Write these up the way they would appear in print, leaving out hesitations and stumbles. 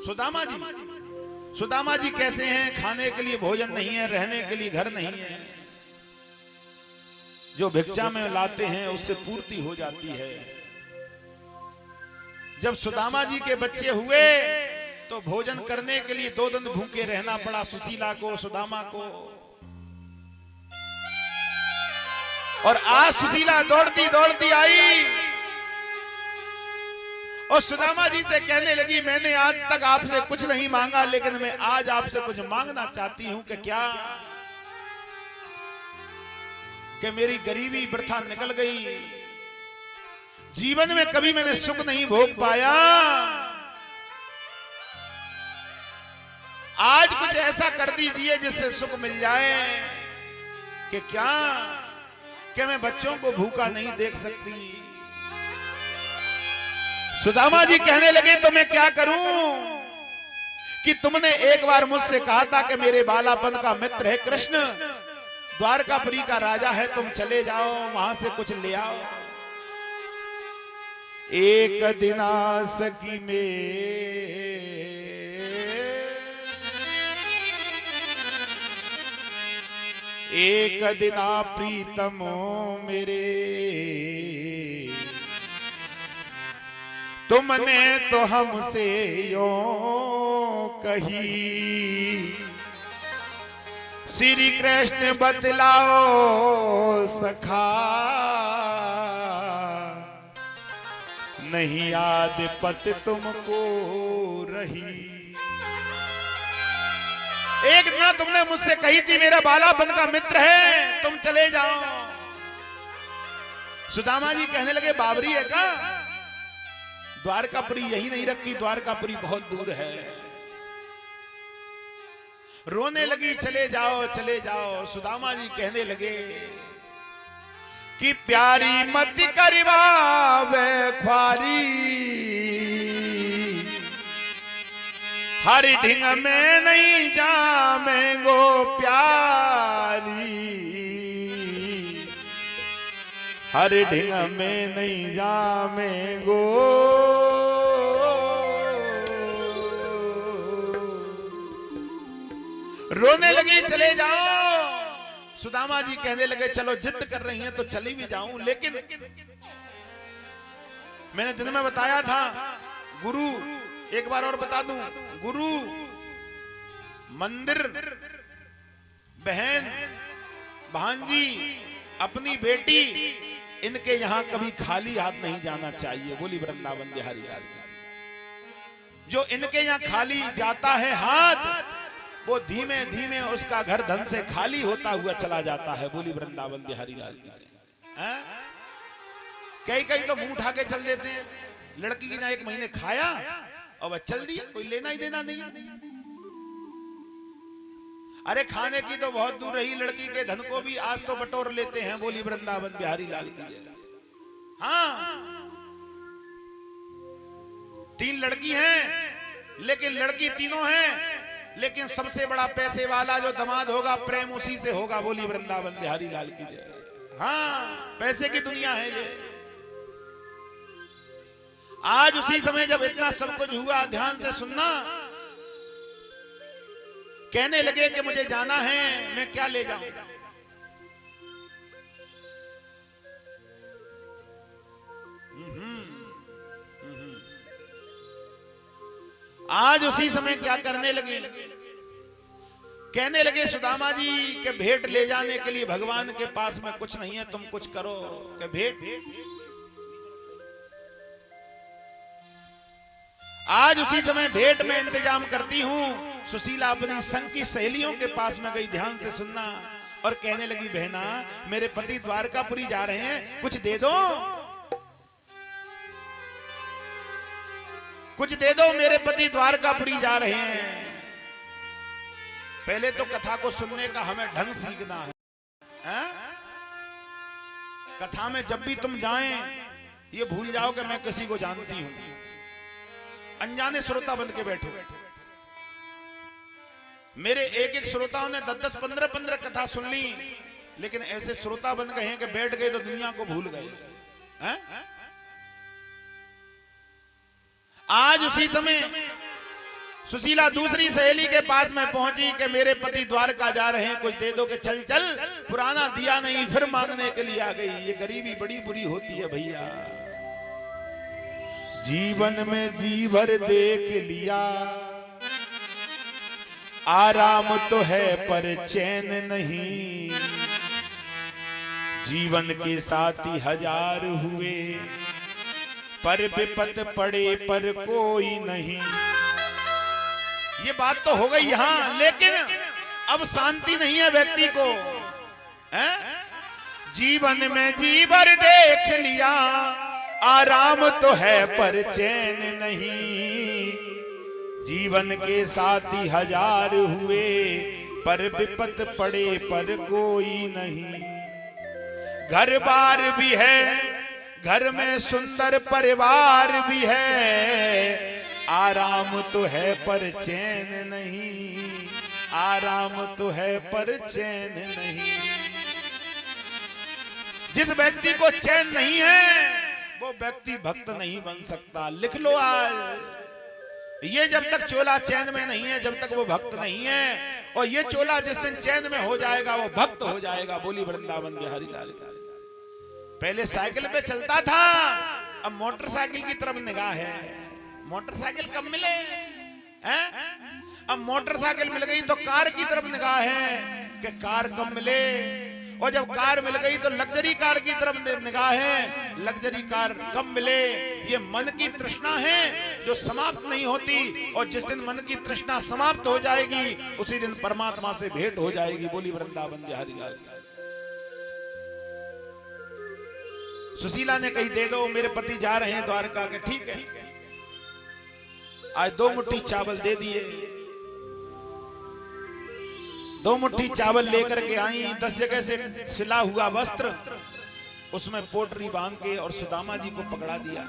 सुदामा जी कैसे हैं? खाने के लिए भोजन नहीं है, रहने के लिए घर नहीं है, जो भिक्षा में लाते हैं उससे पूर्ति हो जाती है। जब सुदामा जी के बच्चे हुए तो भोजन करने के लिए 2 दिन भूखे रहना पड़ा सुशीला को, सुदामा को। और आज सुशीला दौड़ती दौड़ती आई और सुदामा जी से कहने लगी, मैंने आज तक आपसे कुछ नहीं मांगा, लेकिन मैं आज आपसे कुछ मांगना चाहती हूं कि क्या कि मेरी गरीबी वृथा निकल गई, जीवन में कभी मैंने सुख नहीं भोग पाया, आज कुछ ऐसा कर दीजिए जिससे सुख मिल जाए कि क्या कि मैं बच्चों को भूखा नहीं देख सकती। सुदामा जी कहने लगे, तो मैं क्या करूं कि तुमने एक बार मुझसे कहा था कि मेरे बालापन का मित्र है कृष्ण, द्वारकापुरी का राजा है, तुम चले जाओ वहां से कुछ ले आओ। एक दिन आ सकी में एक दिन आ प्रीतमो मेरे, तुमने तो हमसे यूं कही, श्री कृष्ण बतलाओ सखा, नहीं आदिपत तुमको रही। एक दिन तुमने मुझसे कही थी मेरा बालापन का मित्र है, तुम चले जाओ। सुदामा जी कहने लगे, बाबरी है क्या? द्वारकापुरी यही नहीं रखी, द्वारकापुरी बहुत दूर है। रोने लगी, चले जाओ चले जाओ। सुदामा जी कहने लगे कि प्यारी मत करवावे ख्वारी, हर ढिंग में नहीं जामेंगो प्यारी, हर ढिंग में नहीं जामेंगो। रोने लगी, चले जाओ। सुदामा जी कहने लगे, चलो जिद कर रही हैं तो चली भी जाऊं, लेकिन मैंने दिन में बताया था गुरु, एक बार और बता दूं, गुरु, मंदिर, बहन, भांजी, अपनी बेटी, इनके यहां कभी खाली हाथ नहीं जाना चाहिए। बोली वृंदावन बिहारी लाल। जो इनके यहां खाली जाता है हाथ, वो धीमे धीमे उसका घर धन से खाली होता हुआ चला जाता है। बोली वृंदावन बिहारी लाल की। कई कई तो मुंह उठा के चल देते हैं। लड़की की ना 1 महीने खाया और वह चल दिया, कोई लेना ही देना नहीं। अरे खाने की तो बहुत दूर रही, लड़की के धन को भी आज तो बटोर लेते हैं। बोली वृंदावन बिहारी लाल की। हाँ, 3 लड़की हैं, लेकिन लड़की तीनों हैं, लेकिन सबसे बड़ा पैसे वाला जो दामाद होगा, प्रेम उसी से होगा। बोली वृंदावन बिहारी लाल की जय। हाँ, पैसे की दुनिया है ये। आज उसी समय जब इतना सब कुछ हुआ, ध्यान से सुनना, कहने लगे कि मुझे जाना है, मैं क्या ले जाऊं? आज उसी समय क्या करने लगे, कहने लगे सुदामा जी के भेंट ले जाने के लिए भगवान के पास में कुछ नहीं है, तुम कुछ करो। के भेंट? आज उसी समय भेंट में इंतजाम करती हूं। सुशीला अपनी संग की सहेलियों के पास में गई, ध्यान से सुनना, और कहने लगी, बहना मेरे पति द्वारकापुरी जा रहे हैं, कुछ दे दो, कुछ दे दो, मेरे पति द्वारकापुरी जा रहे हैं। पहले तो कथा को सुनने का हमें ढंग सीखना है। कथा में जब भी तुम जाएं, ये भूल जाओ कि मैं किसी को जानती हूं। अनजाने श्रोता बन के बैठो। मेरे एक एक श्रोताओं ने 10-10, 15-15 कथा सुन ली, लेकिन ऐसे श्रोता बन गए हैं कि बैठ गए तो दुनिया को भूल गए हैं? आज उसी समय सुशीला दूसरी सहेली के पास में पहुंची कि मेरे पति द्वारका जा रहे हैं, कुछ दे दो। के चल चल, पुराना दिया नहीं, फिर मांगने के लिए आ गई। ये गरीबी बड़ी बुरी होती है भैया। जीवन में जी भर देख लिया, आराम तो है पर चैन नहीं। जीवन के साथी हजार हुए, पर विपत पड़े पर कोई नहीं। ये बात तो हो गई यहां, लेकिन अब शांति नहीं है व्यक्ति को। जीवन में जी भर देख लिया, आराम तो है पर चैन नहीं। जीवन के साथी हजार हुए, पर विपत पड़े पर कोई नहीं। घर बार भी है, घर में सुंदर परिवार भी है, आराम तो है पर चैन नहीं। आराम तो है पर चैन नहीं। जिस व्यक्ति को चैन नहीं है, वो व्यक्ति भक्त नहीं बन सकता। लिख लो आज, ये जब तक चोला चैन में नहीं है, जब तक वो भक्त नहीं है। और ये चोला जिस दिन चैन में हो जाएगा, वो भक्त हो जाएगा। बोली वृंदावन बिहारी लाल की। पहले साइकिल पे चलता था, अब मोटरसाइकिल की तरफ निगाह है। मोटरसाइकिल कब मिले हैं? अब मोटरसाइकिल मिल गई तो कार की तरफ निगाह है कि कार कब मिले। और जब कार मिल गई तो लग्जरी कार की तरफ निगाह है, लग्जरी कार कब मिले। ये मन की तृष्णा है जो समाप्त नहीं होती। और जिस दिन मन की तृष्णा समाप्त हो जाएगी, उसी दिन परमात्मा से भेंट हो जाएगी। बोली वृंदावन बिहारी लाल। सुशीला ने कही दे दो, मेरे पति जा रहे हैं द्वारका के। ठीक है, आज 2 मुट्ठी चावल दे दिए। 2 मुट्ठी चावल लेकर के आई। 10 जगह से सिला हुआ वस्त्र, उसमें पोटरी बांध के और सुदामा जी को पकड़ा दिया।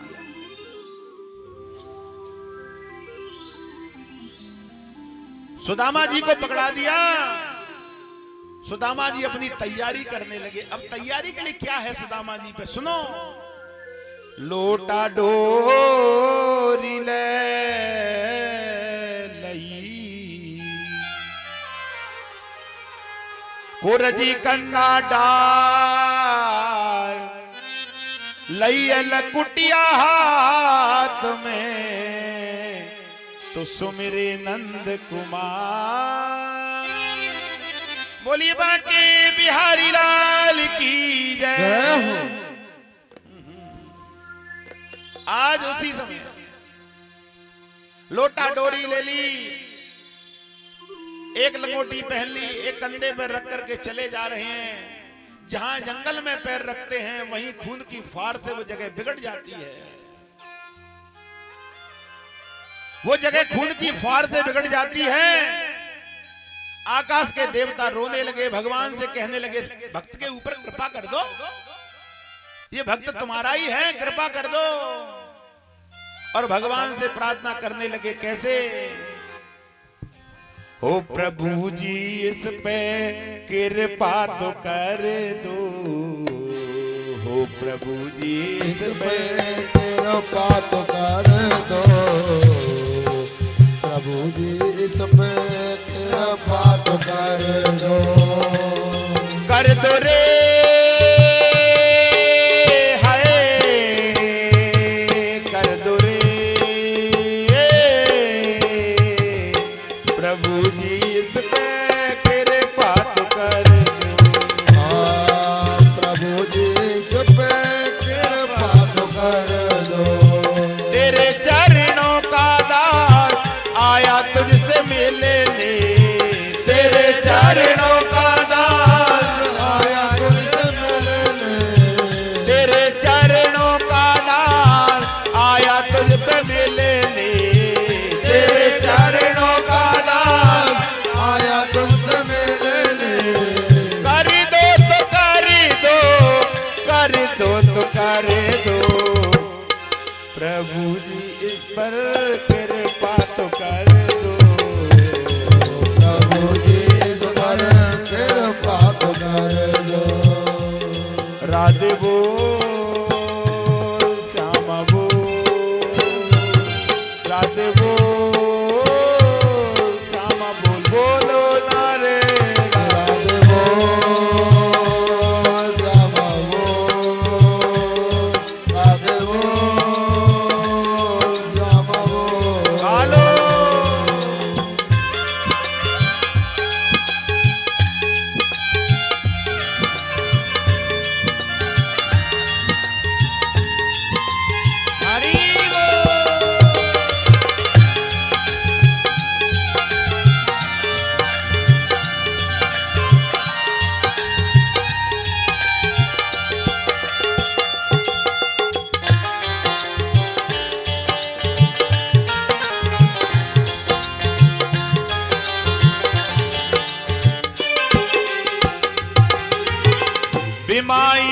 सुदामा जी को पकड़ा दिया। सुदामा जी अपनी तैयारी करने लगे। अब तैयारी के लिए क्या है सुदामा जी पे, सुनो। लोटा डोरी ले लई, कुरजी कन्ना डार, लई कुटिया हाथ में, तो सुमिरे नंद कुमार। बोलिए बांके बिहारी लाल की जय। आज उसी समय लोटा डोरी ले ली, एक लंगोटी पहन ली, एक कंधे पर रख करके चले जा रहे हैं। जहां जंगल में पैर रखते हैं, वहीं खून की फार से वो जगह बिगड़ जाती है। वो जगह खून की फार से बिगड़ जाती है। आकाश के देवता रोने लगे, भगवान से कहने लगे, भक्त के ऊपर कृपा कर दो, ये भक्त तुम्हारा ही है, कृपा कर दो। और भगवान से प्रार्थना करने लगे, कैसे? हो प्रभु जी इस पे कृपा तो कर दो, हो प्रभु जी इस पे कृपा तो कर दो, प्रभु जी इस पे कृपा तो कर दो रे।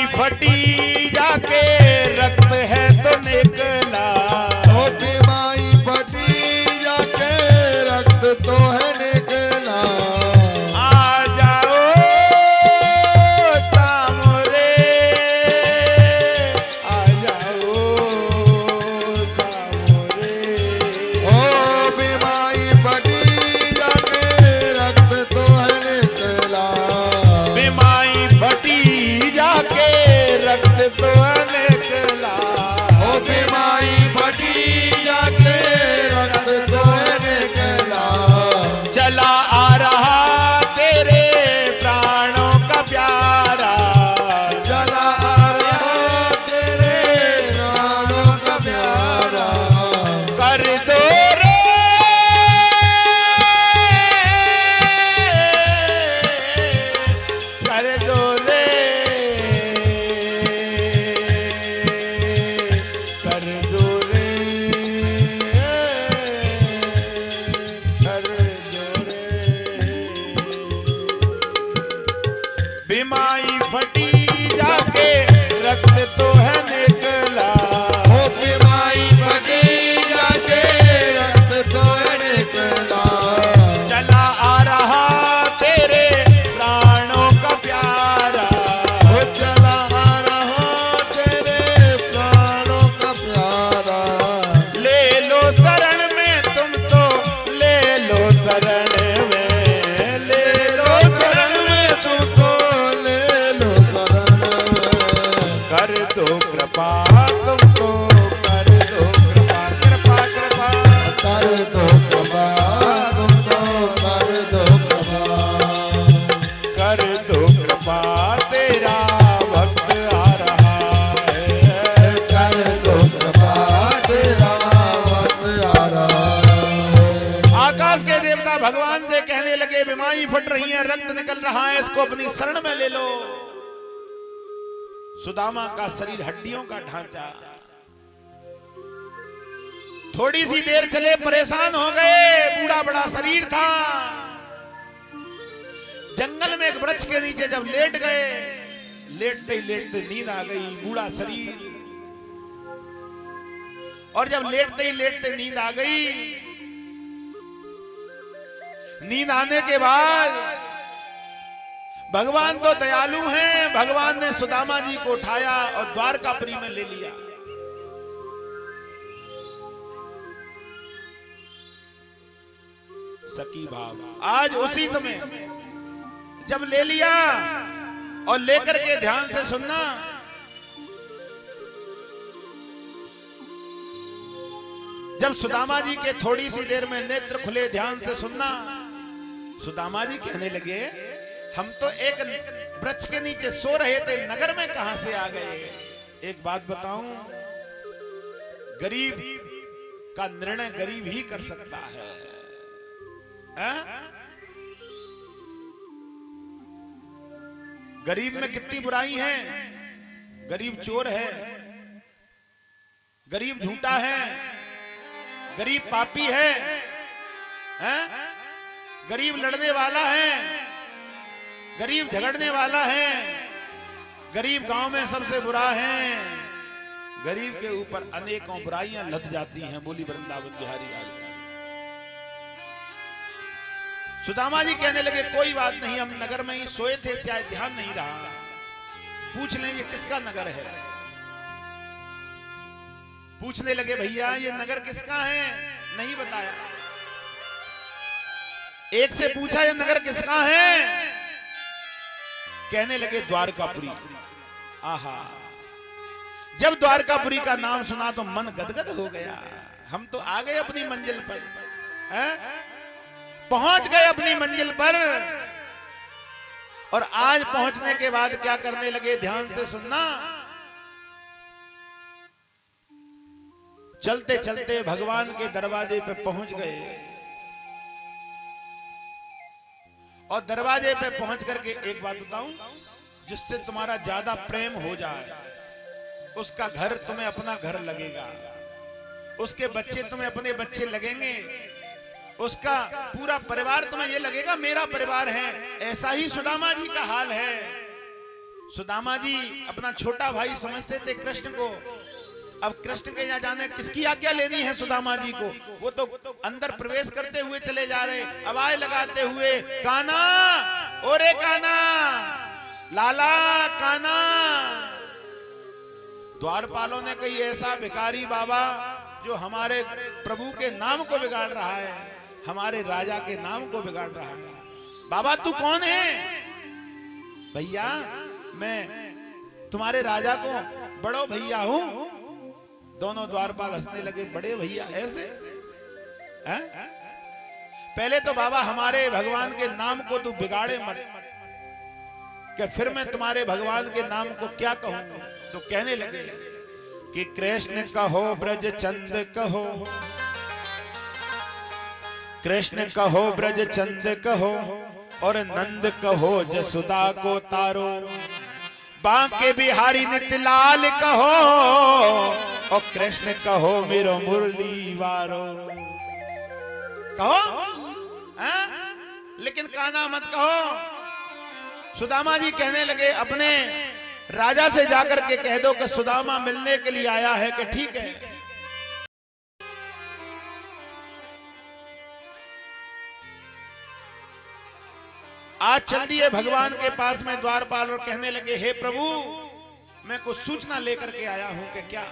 फटी जाके रक्त है तो निकला, ओ बीमारी फटी जाके रक्त तो है निकला। आ जाओ तामरे, आ जाओ तामरे। ओ बीमारी फटी जाके रक्त तो है निकला, बीमारी फटी जाके रक्त तो निकला, ओ बीमारी फटी जाके रक्त तो है निकला। चला आ रहा तेरे प्राणों का प्यारा, चला आ रहा तेरे प्राणों का प्यारा। कर दो रे कर दो रे कर दो रे कर दो रे। बीमारी फटी जाके रक्त तो है निकला, ओ बीमारी फटी जाके रक्त तो है निकला। चला आ रहा तेरे प्राणों का प्यारा, ओ चला आ रहा तेरे प्राणों का प्यारा। ले लो शरण में तुम तो, ले लो शरण में, ले लो शरण में तुम तो, ले लो शरण में। कर दो कृपा तुम तो, कर दो कृपा कृपा कृपा, कर दो कृपा तुम तो, कर दो कृपा। कर दो कृपा तेरा भक्त आ रहा है, कर दो कृपा तेरा वक्त आ रहा है। आकाश के देवता भगवान से कहने लगे बीमारी फट रही है, रक्त निकल रहा है, इसको अपनी शरण में ले लो। सुदामा का शरीर हड्डियों का ढांचा, थोड़ी सी देर चले परेशान हो गए, बूढ़ा बड़ा शरीर था। जंगल में एक वृक्ष के नीचे जब लेट गए, लेटते ही लेटते नींद आ गई, बूढ़ा शरीर। और जब लेटते ही लेटते नींद आ गई, नींद आने के बाद भगवान तो दयालु हैं, भगवान ने सुदामा जी को उठाया और द्वारकापुरी में ले लिया। सखी भाव आज उसी समय जब ले लिया और लेकर के ध्यान से सुनना, जब सुदामा जी के थोड़ी सी देर में नेत्र खुले, ध्यान से सुनना, सुदामा जी कहने लगे हम तो एक वृक्ष के नीचे सो रहे थे, नगर में कहां से आ गए। एक बात बताऊं, गरीब का निर्णय गरीब ही कर सकता है। गरीब में कितनी बुराई है, गरीब चोर है, गरीब झूठा है, गरीब पापी है, गरीब लड़ने वाला है, गरीब झगड़ने वाला है, गरीब गांव में सबसे बुरा है। गरीब के ऊपर अनेकों बुराइयां लद जाती हैं। बोली वृंदावन बिहारी लाल। सुदामा जी कहने लगे कोई बात नहीं, हम नगर में ही सोए थे, शायद ध्यान नहीं रहा, पूछ लें ये किसका नगर है। पूछने लगे भैया ये नगर किसका है, नहीं बताया। एक से पूछा ये नगर किसका है, कहने लगे द्वारकापुरी। आहा, जब द्वारकापुरी का नाम सुना तो मन गदगद हो गया। हम तो आ गए अपनी मंजिल पर, पहुंच गए अपनी मंजिल पर। और आज पहुंचने के बाद क्या करने लगे, ध्यान से सुनना। चलते चलते भगवान के दरवाजे पे पहुंच गए और दरवाजे पे पहुंच करके एक बात बताऊं, जिससे तुम्हारा ज्यादा प्रेम हो जाए उसका घर तुम्हें अपना घर लगेगा, उसके बच्चे तुम्हें अपने बच्चे लगेंगे, उसका पूरा परिवार तुम्हें ये लगेगा मेरा परिवार है। ऐसा ही सुदामा जी का हाल है। सुदामा जी अपना छोटा भाई समझते थे कृष्ण को। अब कृष्ण के यहाँ जाने किसकी आज्ञा लेनी है सुदामा जी को? वो तो अंदर प्रवेश करते हुए चले जा रहे, आवाज लगाते हुए, काना, ओरे काना, लाला काना। द्वारपालों ने कही ऐसा भिखारी बाबा जो हमारे प्रभु के नाम को बिगाड़ रहा है, हमारे राजा के नाम को बिगाड़ रहा है। बाबा तू कौन है? भैया मैं तुम्हारे राजा को बड़ो भैया हूं। दोनों द्वारपाल हंसने लगे, बड़े भैया ऐसे है? पहले तो बाबा हमारे भगवान के नाम को तू बिगाड़े मत, कि फिर मैं तुम्हारे भगवान के नाम को क्या कहूं। तो कहने लगे कि कृष्ण कहो ब्रज चंद कहो, कृष्ण कहो ब्रज चंद कहो, और नंद कहो जसुदा को तारो, बांके बिहारी नितलाल कहो, और कृष्ण कहो मेरो मुरली वारो। कहो लेकिन काना मत कहो। सुदामा जी कहने लगे अपने राजा से जाकर के कह दो कि सुदामा मिलने के लिए आया है, कि ठीक है। आज चल दिए भगवान के पास में द्वारपाल और कहने लगे हे प्रभु मैं कुछ सूचना लेकर के आया हूं। कि क्या?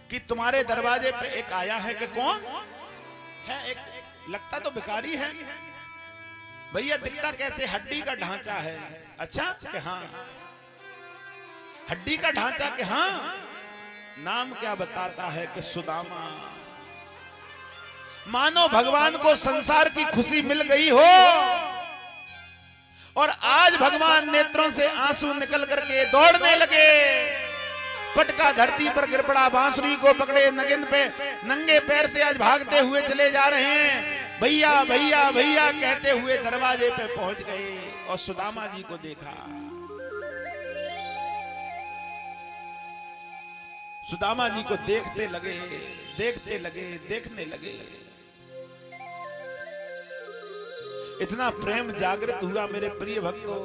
कि तुम्हारे दरवाजे पे एक आया है। कि कौन है? एक लगता तो भिखारी है भैया, दिखता कैसे? हड्डी का ढांचा है। अच्छा कि हाँ हड्डी का ढांचा। कि हाँ नाम क्या बताता है? कि सुदामा। मानो भगवान को संसार की खुशी मिल गई हो, और आज भगवान नेत्रों से आंसू निकल करके दौड़ने लगे। पटका धरती पर गिर पड़ा, बांसुरी को पकड़े नगिन पे नंगे पैर से आज भागते हुए चले जा रहे हैं। भैया भैया भैया कहते हुए दरवाजे पे पहुंच गए और सुदामा जी को देखा। सुदामा जी को देखते लगे, देखते लगे, देखने लगे। इतना प्रेम जागृत हुआ मेरे प्रिय भक्तों।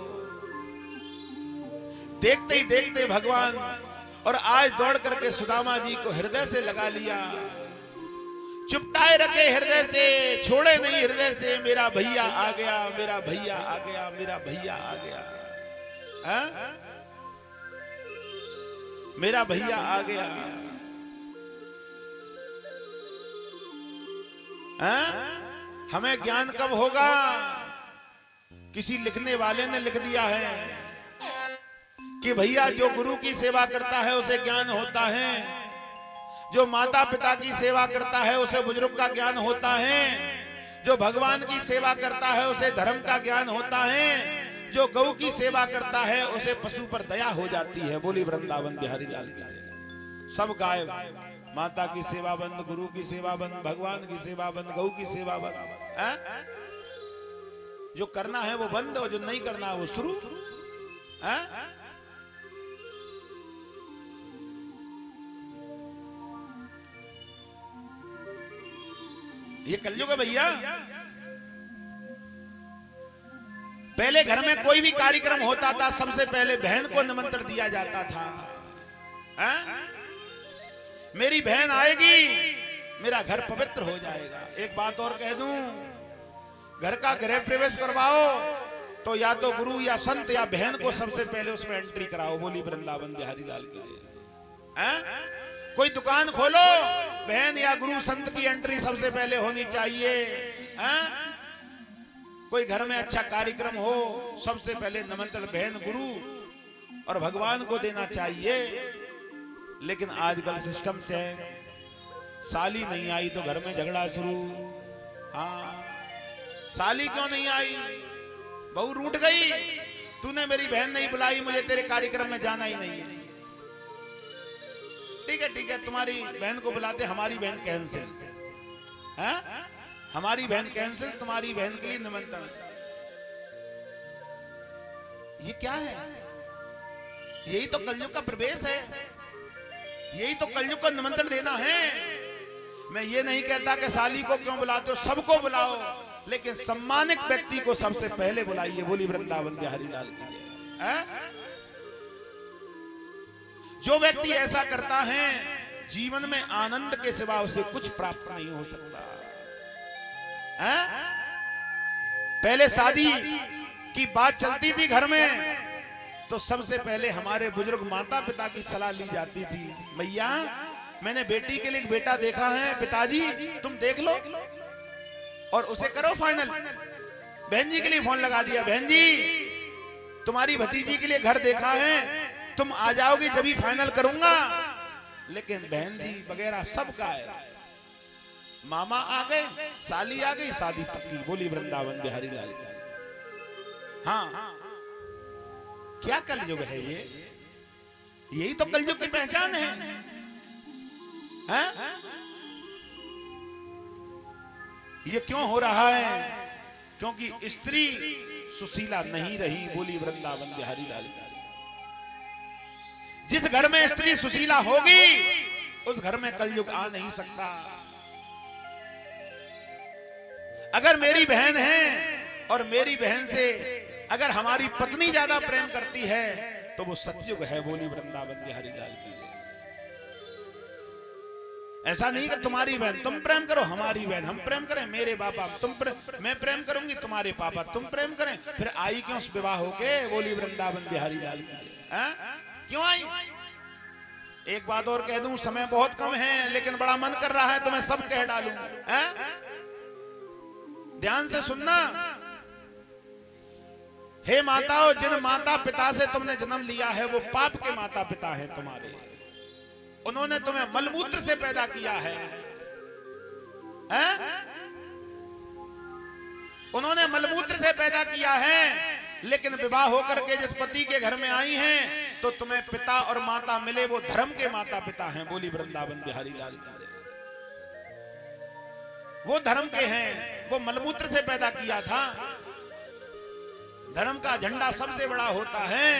देखते ही देखते भगवान, और आज दौड़ करके सुदामा जी को हृदय से लगा लिया, चुपटाए रखे हृदय से, छोड़े नहीं हृदय से। मेरा भैया आ गया, मेरा भैया आ गया, मेरा भैया आ गया। हा? मेरा भैया आ गया। हा? हमें ज्ञान कब होगा? किसी लिखने वाले ने लिख दिया है कि भैया जो गुरु की सेवा करता है उसे ज्ञान होता है, जो माता पिता की सेवा करता है उसे बुजुर्ग का ज्ञान होता है, जो भगवान की सेवा करता है उसे धर्म का ज्ञान होता है, जो गौ की सेवा करता है उसे पशु पर दया हो जाती है। बोली वृंदावन बिहारी लाल की। सब गायब, माता की सेवा बंद, गुरु की सेवा बंद, भगवान की सेवा बंद, गौ की सेवा बंद। जो करना है वो बंद, और जो नहीं करना है वो शुरू। ये कलयुग है भैया। पहले घर में कोई भी कार्यक्रम होता था सबसे पहले बहन को निमंत्रण दिया जाता था। मेरी बहन आएगी मेरा घर पवित्र हो जाएगा। एक बात और कह दूं, घर का गृह प्रवेश करवाओ तो या तो गुरु या संत या बहन को सबसे पहले उसमें एंट्री कराओ। बोली वृंदावन बिहारी लाल की जय। कोई दुकान खोलो, बहन या गुरु संत की एंट्री सबसे पहले होनी चाहिए। कोई घर में अच्छा कार्यक्रम हो सबसे पहले निमंत्रण बहन, गुरु और भगवान को देना चाहिए। लेकिन आजकल सिस्टम चेंज, साली नहीं आई तो घर में झगड़ा शुरू। हाँ, साली क्यों नहीं आई? बहू रूठ गई, तूने मेरी बहन नहीं बुलाई, मुझे तेरे कार्यक्रम में जाना ही नहीं है। ठीक है ठीक है, तुम्हारी बहन को बुलाते, हमारी बहन कैंसिल है, हमारी बहन कैंसिल, तुम्हारी बहन के लिए निमंत्रण। ये क्या है? यही तो कलयुग का प्रवेश है, यही तो कलयुग का निमंत्रण देना है। मैं ये नहीं कहता कि साली को क्यों बुलाते हो, सबको बुलाओ, लेकिन सम्मानित व्यक्ति को सबसे पहले बुलाइए। बोली वृंदावन बिहारी लाल की जय। है? जो व्यक्ति ऐसा करता है जीवन में आनंद के सिवा उसे कुछ प्राप्त नहीं हो सकता है? पहले शादी की बात चलती थी घर में तो सबसे पहले हमारे बुजुर्ग माता पिता की सलाह ली जाती थी। भैया मैंने बेटी के लिए एक बेटा देखा है, पिताजी तुम देख लो और उसे करो फाइनल। बहन जी के लिए फोन लगा दिया, बहन जी तुम्हारी भतीजी के लिए घर देखा है, तुम आ जाओगी जब ही फाइनल करूंगा। लेकिन बहन जी वगैरह सब का है, मामा आ गए, साली आ गई, शादी पक्की। बोली वृंदावन बिहारी लाल। हाँ, क्या कलयुग है ये? यही तो कलयुग की पहचान है? ये क्यों हो रहा है? क्योंकि स्त्री सुशीला नहीं रही। बोली वृंदावन बिहारी लाल। जिस घर में स्त्री सुशीला होगी उस घर में कलयुग आ नहीं सकता। अगर मेरी बहन है और मेरी बहन से अगर हमारी पत्नी ज्यादा प्रेम करती है तो वो सतयुग है। बोली वृंदावन बिहारी लाल की। ऐसा नहीं कि तुम्हारी बहन तुम प्रेम करो, हमारी बहन हम प्रेम करें, मेरे पापा मैं प्रेम करूंगी, तुम्हारे पापा तुम प्रेम करें, फिर आई क्यों विवाह होके? बोली वृंदावन बिहारी लाल की। क्यों आई? एक बात और कह दूं, समय बहुत कम है लेकिन बड़ा मन कर रहा है तो मैं सब कह डालूं। ध्यान से सुनना। हे माताओं, जिन माता पिता से तुमने जन्म लिया है वो पाप के माता पिता हैं तुम्हारे। उन्होंने तुम्हें मलमूत्र से पैदा किया है, उन्होंने मलमूत्र से पैदा किया है। लेकिन विवाह होकर के जिस पति के घर में आई हैं तो तुम्हें पिता और माता मिले, वो धर्म के माता पिता हैं। बोली वृंदावन बिहारी लाल। वो धर्म के हैं, वो मलमूत्र से पैदा किया था। धर्म का झंडा सबसे बड़ा होता है।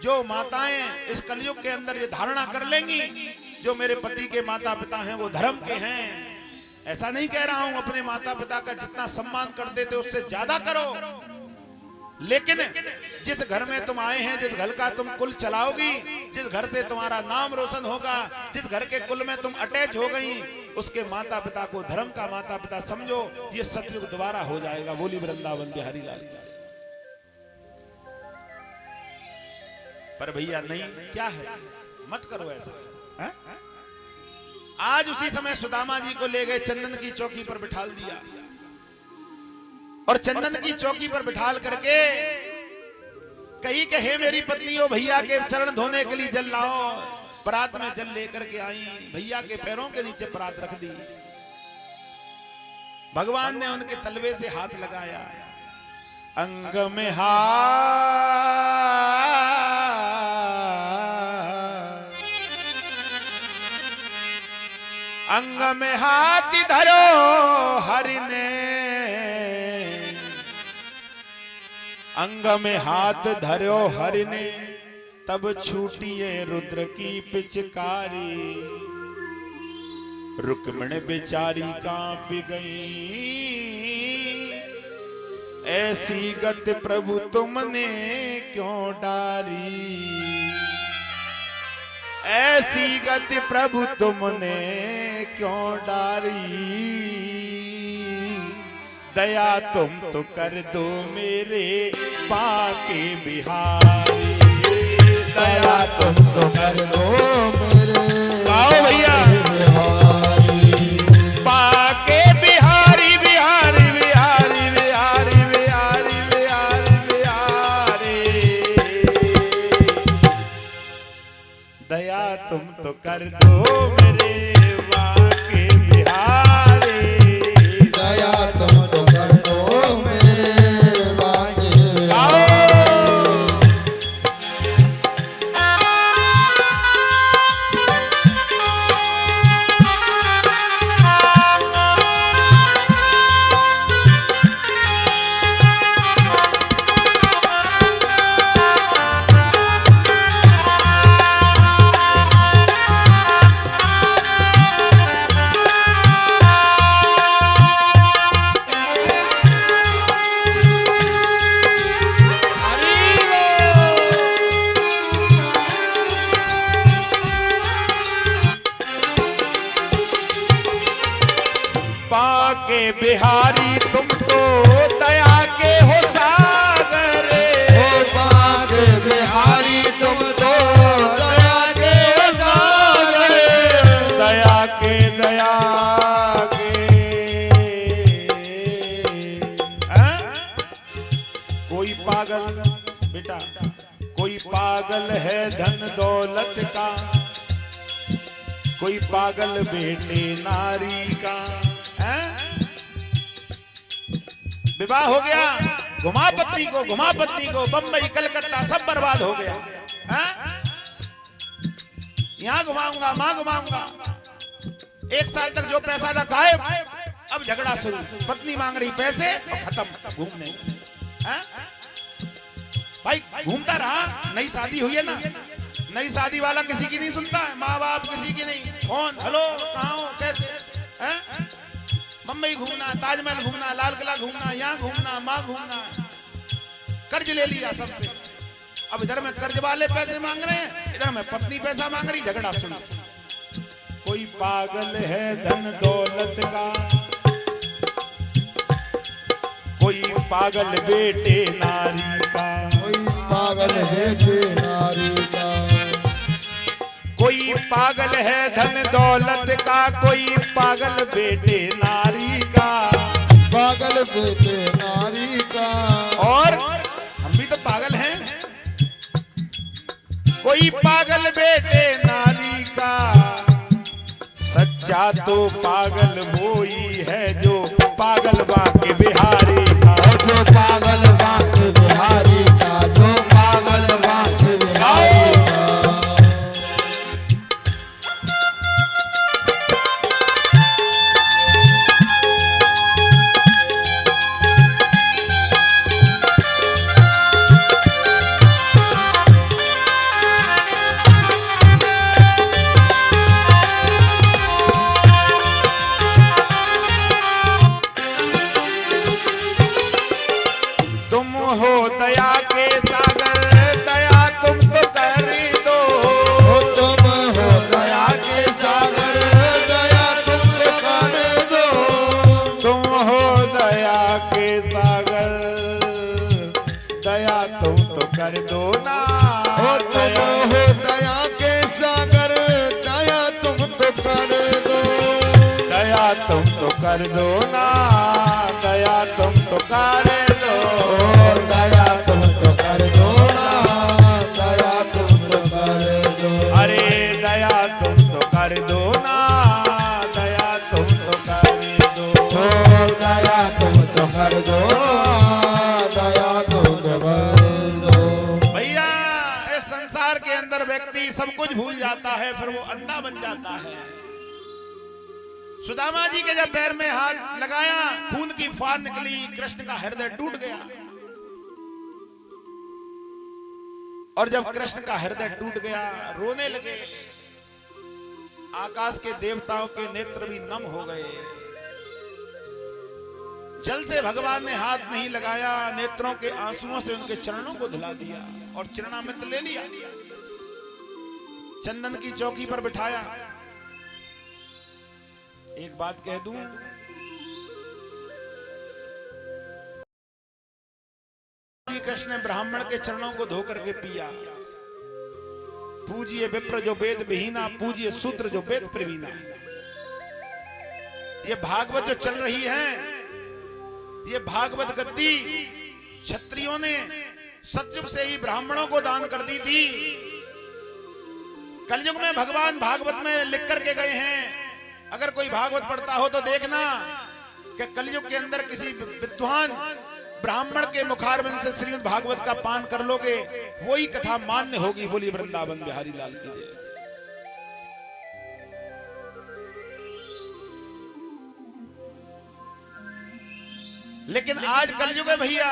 जो माताएं इस कलयुग के अंदर ये धारणा कर लेंगी जो मेरे पति के माता पिता हैं वो धर्म के हैं। ऐसा नहीं कह रहा हूं अपने माता पिता का जितना सम्मान कर देते उससे ज्यादा करो, लेकिन जिस घर में तुम आए हैं, जिस घर का तुम कुल चलाओगी, जिस घर से तुम्हारा नाम रोशन होगा, जिस घर के कुल में तुम अटैच हो गई, उसके माता पिता को धर्म का माता पिता समझो। ये सतयुग दोबारा हो जाएगा। बोली वृंदावन बिहारी लाल। पर भैया नहीं, क्या है, मत करो ऐसा। है? आज उसी समय सुदामा जी को ले गए, चंदन की चौकी पर बिठाल दिया और चंदन की चौकी पर बिठाल करके कही कि हे मेरी पत्नी, ओ भैया के चरण धोने के लिए जल लाओ। परात में जल लेकर के आई, भैया के पैरों के नीचे परात रख दी। भगवान ने उनके तलवे से हाथ लगाया, अंग में अंग में हाथ धरो हरि ने, अंग में हाथ धरो हरि ने, तब छूटिए रुद्र की पिचकारी। रुक्मिणी बेचारी कांप गई, ऐसी गति प्रभु तुमने क्यों डारी। ऐसी गति प्रभु तुमने क्यों डारी। दया तुम तो कर दो मेरे बांके बिहारी। दया तुम तो कर दो मेरे भैया बिहारी। बांके बिहारी बिहारी बिहारी बिहारी बिहारी बिहारी बिहारी। दया तुम तो कर दो मेरे बांके बिहारी। दया तुम तो कर दो मेरे बांके बिहारी। के बिहारी तुम तो दया के हो सागर। गोपा के बिहारी तुम तो दया के सागर। दया के कोई पागल बेटा, कोई पागल है धन दौलत का, कोई पागल बेटे नारी का। विवाह हो गया, घुमा पत्नी को बंबई कलकत्ता सब बर्बाद हो गया। यहाँ घुमाऊंगा वहां घुमाऊंगा, 1 साल तक जो पैसा था गायब, अब झगड़ा शुरू, पत्नी मांग रही पैसे और खत्म घूमने। भाई घूमता रहा, नई शादी हुई है ना, नई शादी वाला किसी की नहीं सुनता है, माँ बाप किसी की नहीं, फोन हेलो कहाँ हो कैसे। मुंबई घूमना, ताजमहल घूमना, लाल किला घूमना, यहाँ घूमना, माँ घूमना, कर्ज ले लिया सबसे। अब इधर में कर्ज वाले पैसे मांग रहे हैं, इधर में पत्नी पैसा मांग रही, झगड़ा सुनो। कोई पागल है धन दौलत का, कोई पागल बेटे नारी का। कोई पागल बेटे नारी का। कोई पागल है धन दौलत का, कोई पागल बेटे नारी का। पागल बेटे नारी का। और हम भी तो पागल हैं। कोई पागल बेटे नारी का, सच्चा तो पागल वो ही है जो पागल बाके बिहारी का। जो पागल बाके बिहारी का, जो पागल बाके बिहारी का। दया के सागर, दया तुम तो कर दो। तुम हो दया के सागर, दया तुम तो कर दो। तुम हो दया के सागर, दया तुम तो कर दो ना। तुम हो दया के सागर, दया तुम तो कर दो। दया तुम तो कर दो ना, दया तुम तो कर दो। दया तुम तो कर दो ना, दया तुम तो कर दो। अरे दया तुम तो कर दो ना, दया तुम तो कर दो। दया तुम तो कर दो, दया तुम तो कर दो। भैया इस संसार के अंदर व्यक्ति सब कुछ भूल जाता है, फिर वो अंधा बन जाता है। सुदामा जी के जब पैर में हाथ लगाया, खून की फुहार निकली, कृष्ण का हृदय टूट गया। और जब कृष्ण का हृदय टूट गया, रोने लगे। आकाश के देवताओं के नेत्र भी नम हो गए। जल से भगवान ने हाथ नहीं लगाया, नेत्रों के आंसुओं से उनके चरणों को धुला दिया और चरणामृत ले लिया, चंदन की चौकी पर बिठाया। एक बात कह दूं, कृष्ण ने ब्राह्मण के चरणों को धोकर के पिया। पूजिए विप्र जो वेद विहीना, पूजिए शूद्र जो वेद प्रवीणा। ये भागवत जो चल रही है, ये भागवत गद्दी क्षत्रियों ने सतयुग से ही ब्राह्मणों को दान कर दी थी। कलयुग में भगवान भागवत में लिख करके गए हैं, अगर कोई भागवत पढ़ता हो तो देखना कि कलयुग के अंदर किसी विद्वान ब्राह्मण के मुखारबिंद से श्रीमद् भागवत का पान कर लोगे, वही कथा मान्य होगी। बोली वृंदावन बिहारी लाल की जय। लेकिन आज कलयुग है भैया,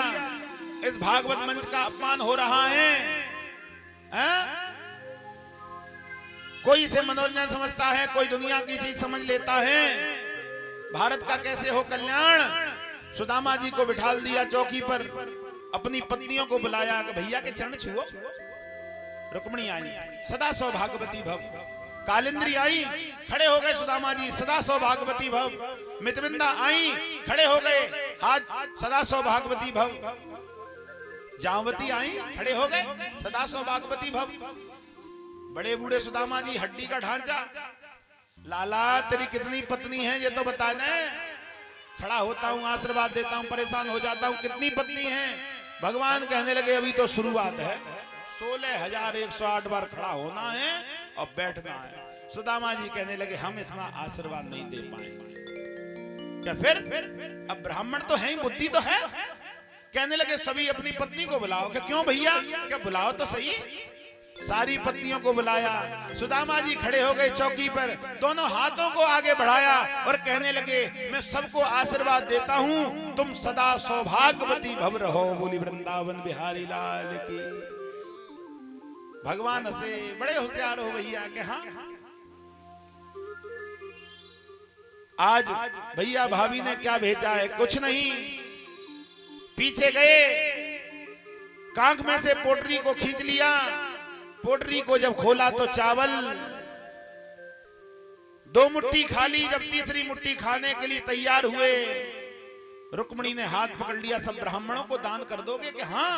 इस भागवत मंच का अपमान हो रहा है, कोई इसे मनोरंजन समझता है, कोई दुनिया की चीज समझ लेता है। भारत का कैसे हो कल्याण। सुदामा जी को बिठाल दिया चौकी पर, अपनी पत्नियों को बुलाया कि भैया के चरण छुओ। रुक्मिणी आई, सदा सौभाग्यवती भव। कालिंद्री आई, खड़े हो गए सुदामा जी, सदा सौभाग्यवती भव। मितविंदा आई, खड़े हो गए, हाथ सदा सौभाग्यवती भव। जामवती आई, खड़े हो गए, सदा सौभाग्यवती भव। बड़े बूढ़े सुदामा जी, हड्डी का ढांचा, लाला तेरी कितनी पत्नी है ये तो बता दे। खड़ा होता हूं, आशीर्वाद देता हूं, परेशान हो जाता हूं, कितनी पत्नी है? भगवान कहने लगे अभी तो शुरुआत है, 16,108 बार खड़ा होना है और बैठना है। सुदामा जी कहने लगे हम इतना आशीर्वाद नहीं दे पाएंगे। क्या फिर? अब ब्राह्मण तो है ही, बुद्धि तो है। कहने लगे सभी अपनी पत्नी को बुलाओ। क्या क्यों भैया? क्या बुलाओ तो सही। सारी पत्नियों को बुलाया। सुदामा जी खड़े हो गए चौकी पर, दोनों हाथों को आगे बढ़ाया और कहने लगे मैं सबको आशीर्वाद देता हूं, तुम सदा सौभाग्यवती भव रहो। बोली वृंदावन बिहारी लाल की। भगवान हंसे, बड़े होशियार हो भैया के। हाँ, आज भैया भाभी ने क्या भेजा है? कुछ नहीं। पीछे गए, कांख में से पोटरी को खींच लिया। पोटरी को जब खोला तो चावल, 2 मुट्ठी खा ली। जब तीसरी मुट्ठी खाने के लिए तैयार हुए, रुक्मिणी ने हाथ पकड़ लिया, सब ब्राह्मणों को दान कर दोगे? कि हाँ,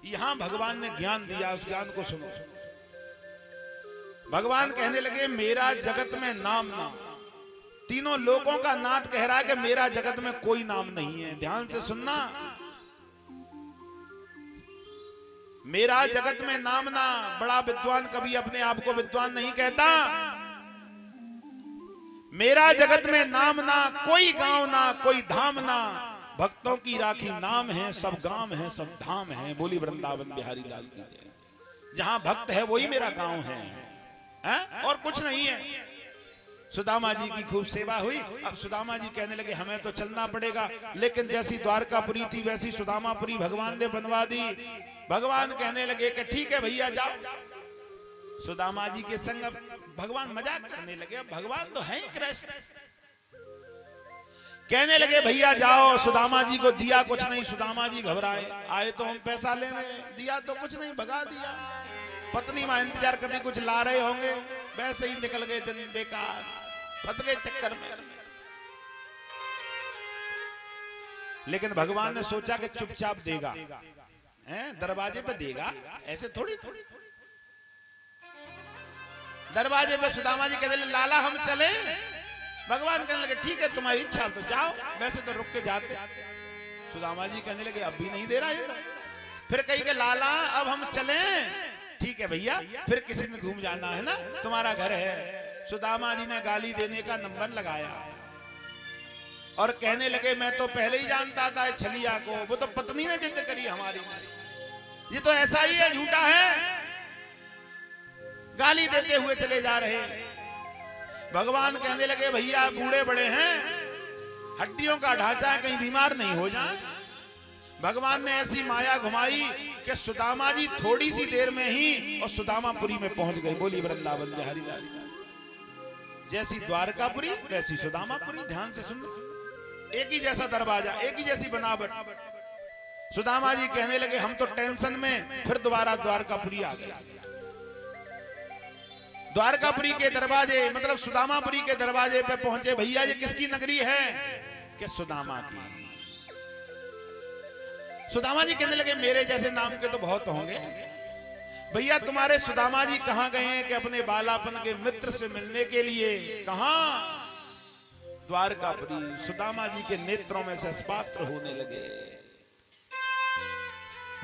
यहां भगवान ने ज्ञान दिया, उस ज्ञान को सुनो। भगवान कहने लगे मेरा जगत में नाम ना। तीनों लोगों का नाथ कह रहा है कि मेरा जगत में कोई नाम नहीं है। ध्यान से सुनना, मेरा जगत में नाम ना। बड़ा विद्वान कभी अपने आप को विद्वान नहीं कहता। मेरा जगत में नाम ना, कोई गांव ना, कोई धाम ना। भक्तों की राखी नाम है, सब गांव है, सब धाम है। बोली वृंदावन बिहारी लाल की जय। जहां भक्त है वही मेरा गांव है, और कुछ नहीं है। सुदामा जी की खूब सेवा हुई। अब सुदामा जी कहने लगे हमें तो चलना पड़ेगा, लेकिन जैसी द्वारकापुरी थी वैसी सुदामापुरी भगवान ने बनवा दी। भगवान कहने लगे कि ठीक है भैया जाओ। सुदामा जी के संग भगवान मजाक करने लगे। भगवान तो है ही कृष्ण। कहने लगे भैया जाओ। सुदामा जी को दिया कुछ नहीं। सुदामा जी घबराए, आए तो हम पैसा लेने, दिया तो कुछ नहीं, भगा दिया। पत्नी मां इंतजार करने, कुछ ला रहे होंगे, वैसे ही निकल गए दिन बेकार, फंस गए चक्कर में। लेकिन भगवान ने सोचा कि चुपचाप देगा, दरवाजे पे देगा, ऐसे थोड़ी थोड़ी। दरवाजे पे सुदामा जी कहने लगे लाला हम चले। भगवान कहने लगे ठीक है तुम्हारी इच्छा, तो जाओ, वैसे तो रुक के जाते। सुदामा जी कहने लगे अब भी नहीं दे रहा है तो। फिर कही कि लाला अब हम चले। ठीक है भैया, फिर किसी दिन घूम जाना है ना, तुम्हारा घर है। सुदामा जी ने गाली देने का नंबर लगाया और कहने लगे मैं तो पहले ही जानता था छलिया को, वो तो पत्नी ने जिद करी हमारी ने, ये तो ऐसा ही है, झूठा है। गाली देते हुए चले जा रहे। भगवान कहने लगे भैया बूढ़े बड़े हैं, हड्डियों का ढांचा है, कहीं बीमार नहीं हो जाए। भगवान ने ऐसी माया घुमाई कि सुदामा जी थोड़ी सी देर में ही और सुदामापुरी में पहुंच गए। बोली वृंदावन बिहारी लाल। जैसी द्वारकापुरी वैसी सुदामापुरी। ध्यान से सुन, एक ही जैसा दरवाजा, एक ही जैसी बनावट। सुदामा जी कहने लगे हम तो टेंशन में, फिर दोबारा द्वारकापुरी आ गए। द्वारकापुरी के दरवाजे मतलब सुदामापुरी के दरवाजे पे पहुंचे। भैया ये किसकी नगरी है? कि सुदामा की। सुदामा जी कहने लगे मेरे जैसे नाम के तो बहुत होंगे। भैया तुम्हारे सुदामा जी कहां गए हैं? कि अपने बालापन के मित्र से मिलने के लिए। कहां? द्वारकापुरी। सुदामा जी के नेत्रों में से अस्पात्र होने लगे।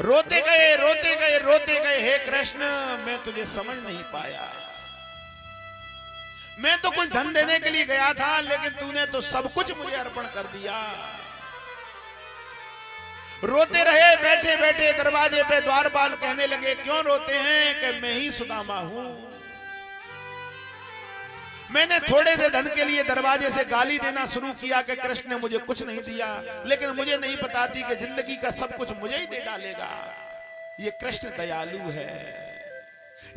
रोते गए रोते गए रोते गए, हे कृष्ण मैं तुझे समझ नहीं पाया। मैं तो कुछ धन देने के लिए गया था, लेकिन तूने तो सब कुछ मुझे अर्पण कर दिया। रोते रहे बैठे बैठे दरवाजे पे। द्वारपाल कहने लगे क्यों रोते हैं? कि मैं ही सुदामा हूं। मैंने थोड़े से धन के लिए दरवाजे से गाली देना शुरू किया कि कृष्ण ने मुझे कुछ नहीं दिया, लेकिन मुझे नहीं पता थी कि जिंदगी का सब कुछ मुझे ही दे डालेगा। ये कृष्ण दयालु है,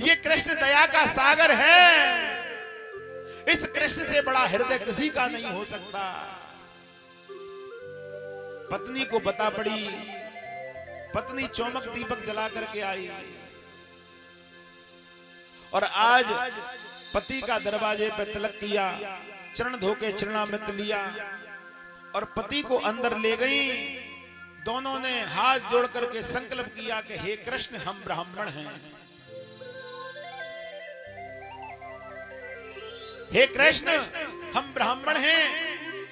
ये कृष्ण दया का सागर है। इस कृष्ण से बड़ा हृदय किसी का नहीं हो सकता। पत्नी को बता पड़ी। पत्नी चौमक दीपक जला करके आई और आज पति का दरवाजे पे तिलक किया। चरण धोके चरणामृत लिया और पति को अंदर ले गई। दोनों ने हाथ जोड़ करके संकल्प किया कि हे कृष्ण, हम ब्राह्मण हैं, हे कृष्ण हम ब्राह्मण हैं,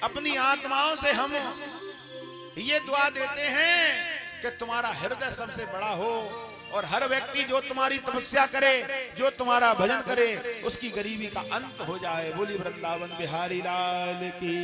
अपनी आत्माओं से हम ये दुआ देते हैं कि तुम्हारा हृदय सबसे बड़ा हो और हर व्यक्ति जो तुम्हारी तपस्या करे, जो तुम्हारा भजन करे, उसकी गरीबी का अंत हो जाए। बोली वृंदावन बिहारी लाल की।